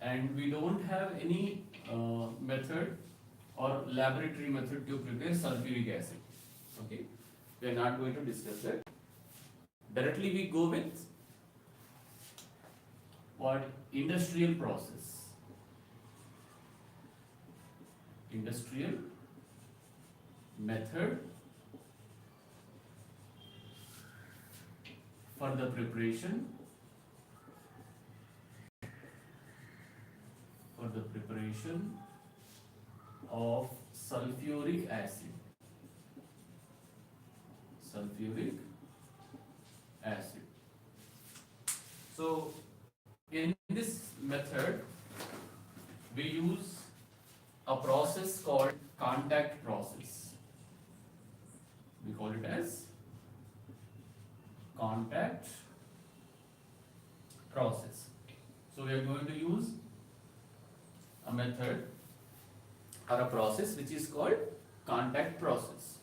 and we don't have any method or laboratory method to prepare sulfuric acid. Okay, we are not going to discuss that. Directly we go with what? Industrial process. Industrial method for the preparation of sulfuric acid. Sulfuric acid. So in this method we use a process called contact process. We call it as contact process. So we are going to use a method or a process which is called contact process.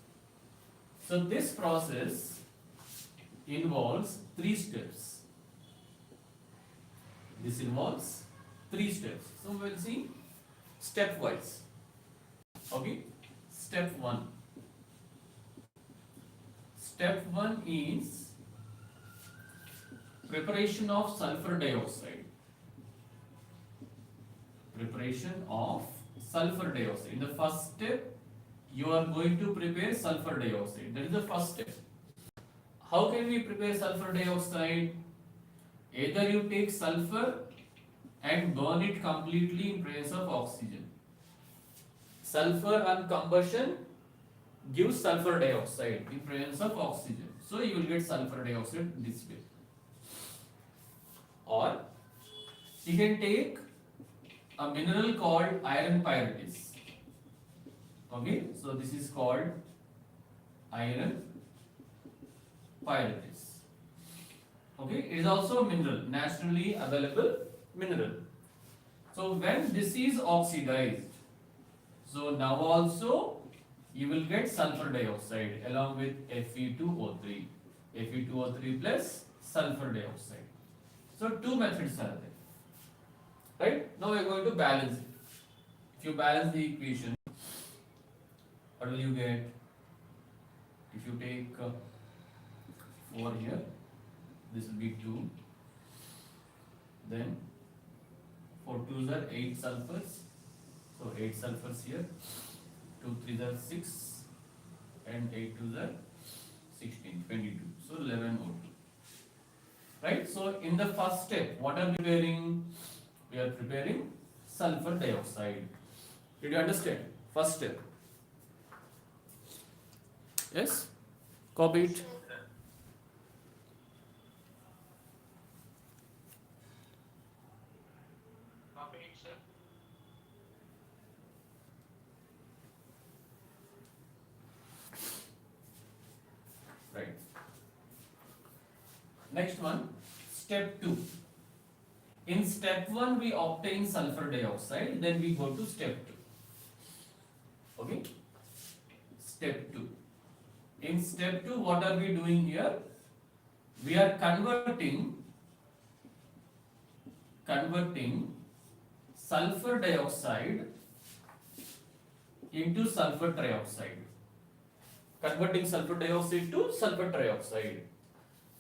So this process involves 3 steps. This involves 3 steps. So we will see stepwise. Okay, step 1. Step 1 is preparation of sulfur dioxide. Preparation of sulfur dioxide. In the first step, you are going to prepare sulfur dioxide. That is the first step. How can we prepare sulfur dioxide? Either you take sulfur and burn it completely in presence of oxygen. Sulfur on combustion gives sulfur dioxide in presence of oxygen. So you will get sulfur dioxide this way. Or you can take a mineral called iron pyrites. Okay, so this is called iron pyrites. Okay, it is also a mineral, naturally available mineral. So when this is oxidized, so now also you will get sulfur dioxide along with Fe2O3. Fe2O3 plus sulfur dioxide. So 2 methods are there. Right? Now we are going to balance it. If you balance the equation, what will you get? If you take 4 here, this will be 2. Then 4 2s are 8 sulfurs. So 8 sulfurs here. 2 3s are 6 and 8 2s are 16, 22. So 11 O2. Right? So in the first step, what are we preparing? We are preparing sulfur dioxide. Did you understand? First step. Yes? Copy it. Right. Next one, step 2. In step 1 we obtain sulfur dioxide, then we go to step 2. Okay? Step 2. In step 2 what are we doing here? We are converting sulfur dioxide into sulfur trioxide. Converting sulfur dioxide to sulfur trioxide.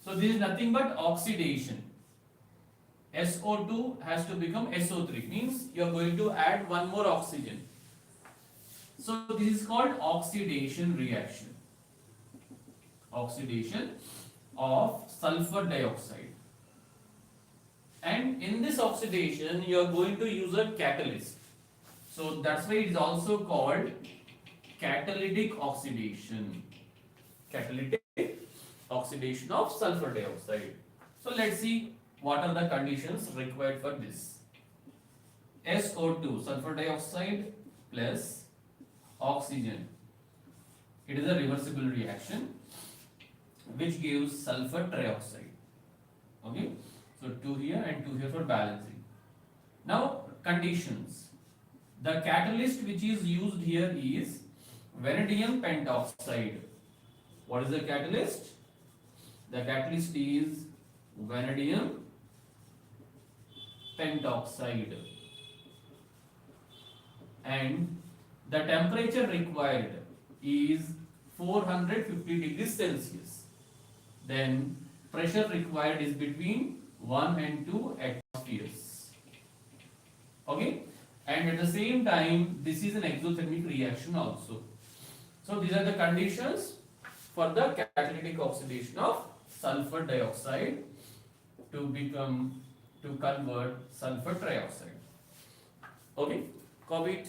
So this is nothing but oxidation. SO2 has to become SO3, means you are going to add one more oxygen. So this is called oxidation reaction. Oxidation of sulfur dioxide. And in this oxidation you are going to use a catalyst. So that's why it is also called catalytic oxidation. Catalytic oxidation of sulfur dioxide. So let's see what are the conditions required for this. SO2, sulfur dioxide plus oxygen. It is a reversible reaction which gives sulfur trioxide. Okay, so 2 here and 2 here for balancing. Now conditions. The catalyst which is used here is vanadium pentoxide. What is the catalyst? The catalyst is vanadium pentoxide. and the temperature required is 450 degrees Celsius. Then pressure required is between 1 and 2 atmospheres. Okay, and at the same time this is an exothermic reaction also. So these are the conditions for the catalytic oxidation of sulfur dioxide to convert sulfur trioxide. Okay, copy it.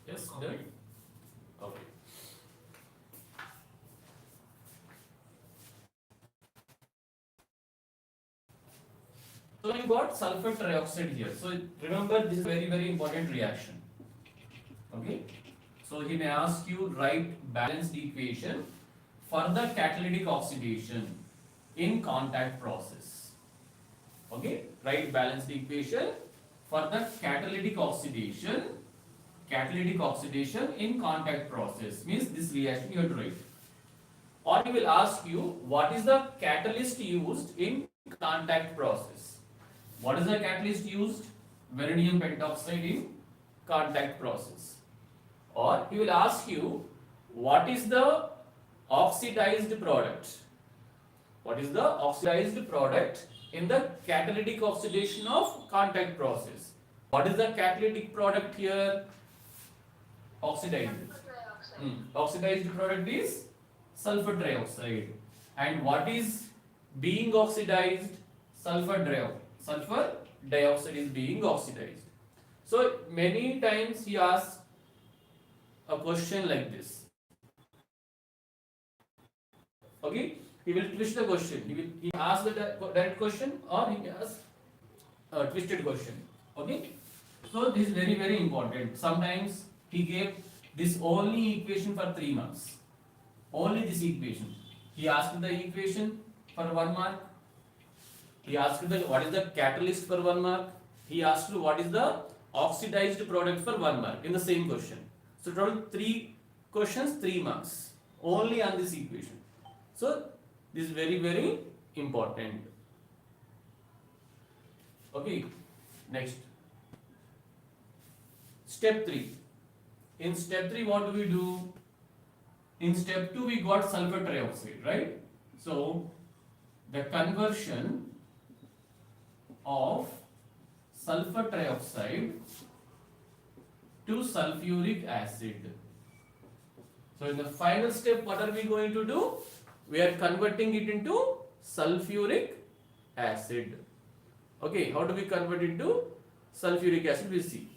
Yes, done. Okay. So you got sulfur trioxide here. So remember, this is very important reaction. Okay. So he may ask you write balanced equation for the catalytic oxidation in contact process. Okay. Write balanced equation for the catalytic oxidation in contact process, means this reaction you have to write. Or he will ask you what is the catalyst used in contact process. What is the catalyst used? Vanadium pentoxide in contact process. Or he will ask you what is the oxidized product. What is the oxidized product in the catalytic oxidation of contact process? What is the catalytic product here? Oxidized. Oxidized product is sulfur trioxide. And what is being oxidized? Sulfur dioxide is being oxidized. So many times he asks a question like this. Okay, he will twist the question. He asks the direct question, or he asks a twisted question. Okay, so this is very important. Sometimes he gave this only equation for 3 marks. Only this equation. He asked the equation for 1 mark. He asked what is the catalyst for 1 mark. He asked what is the oxidized product for 1 mark in the same question. So total 3 questions, 3 marks only on this equation. So this is very important. Okay, next. Step 3. In step 3, what do we do? In step 2, we got sulfur trioxide, right? So the conversion of sulfur trioxide to sulfuric acid. So in the final step, what are we going to do? We are converting it into sulfuric acid. Okay, how do we convert it into sulfuric acid? We'll see.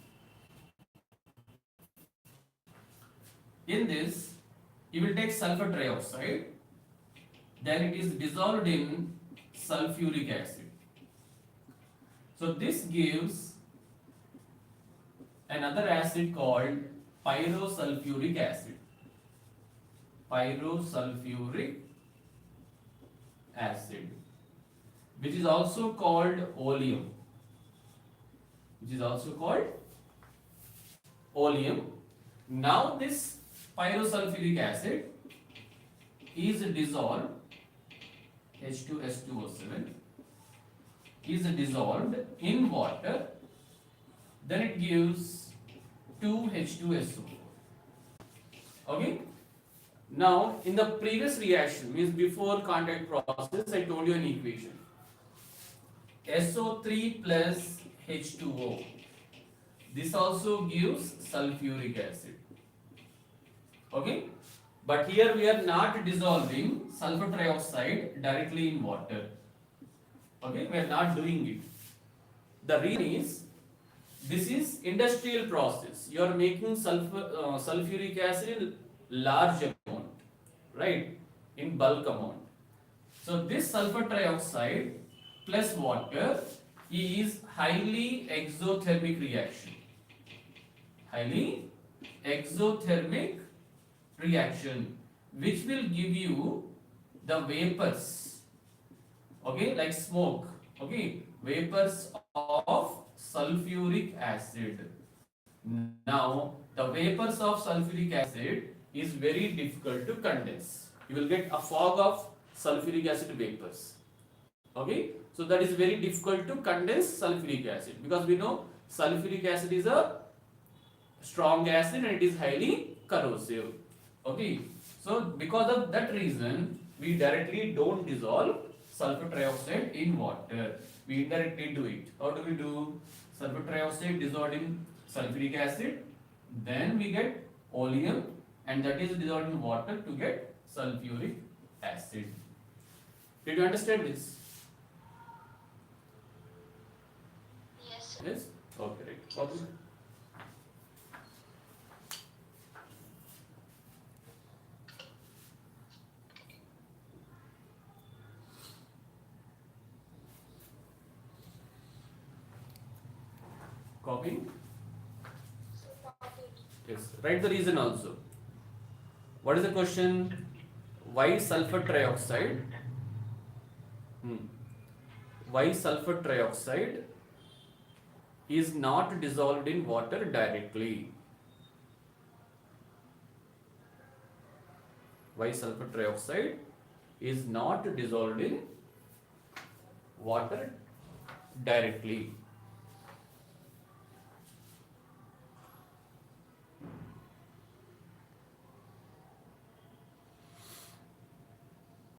In this, you will take sulfur trioxide, then it is dissolved in sulfuric acid. So this gives another acid called pyrosulfuric acid. Pyrosulfuric acid, which is also called oleum. Now this pyrosulfuric acid is dissolved, H2S2O7 is dissolved in water, then it gives 2H2SO4. Okay. Now in the previous reaction, means before contact process, I told you an equation. SO3 plus H2O. This also gives sulfuric acid. Okay. But here we are not dissolving sulfur trioxide directly in water. Okay, we are not doing it. The reason is, this is industrial process. You are making sulfuric acid in large amount, right? In bulk amount. So this sulfur trioxide plus water is highly exothermic reaction. Highly exothermic reaction, which will give you the vapors Okay, like smoke. Okay, vapors of sulfuric acid. Now, the vapors of sulfuric acid is very difficult to condense. You will get a fog of sulfuric acid vapors. Okay, so that is very difficult to condense sulfuric acid, because we know sulfuric acid is a strong acid and it is highly corrosive. Okay, so because of that reason, we directly don't dissolve sulfur trioxide in water. We indirectly do it. How do we do? Sulfur trioxide dissolved in sulfuric acid, then we get oleum, and that is dissolved in water to get sulfuric acid. Did you understand this? Yes. Yes? Okay, right. Okay. Copying? Yes. Write the reason also. What is the question? Why sulfur trioxide? Hmm. Why sulfur trioxide is not dissolved in water directly? Why sulfur trioxide is not dissolved in water directly?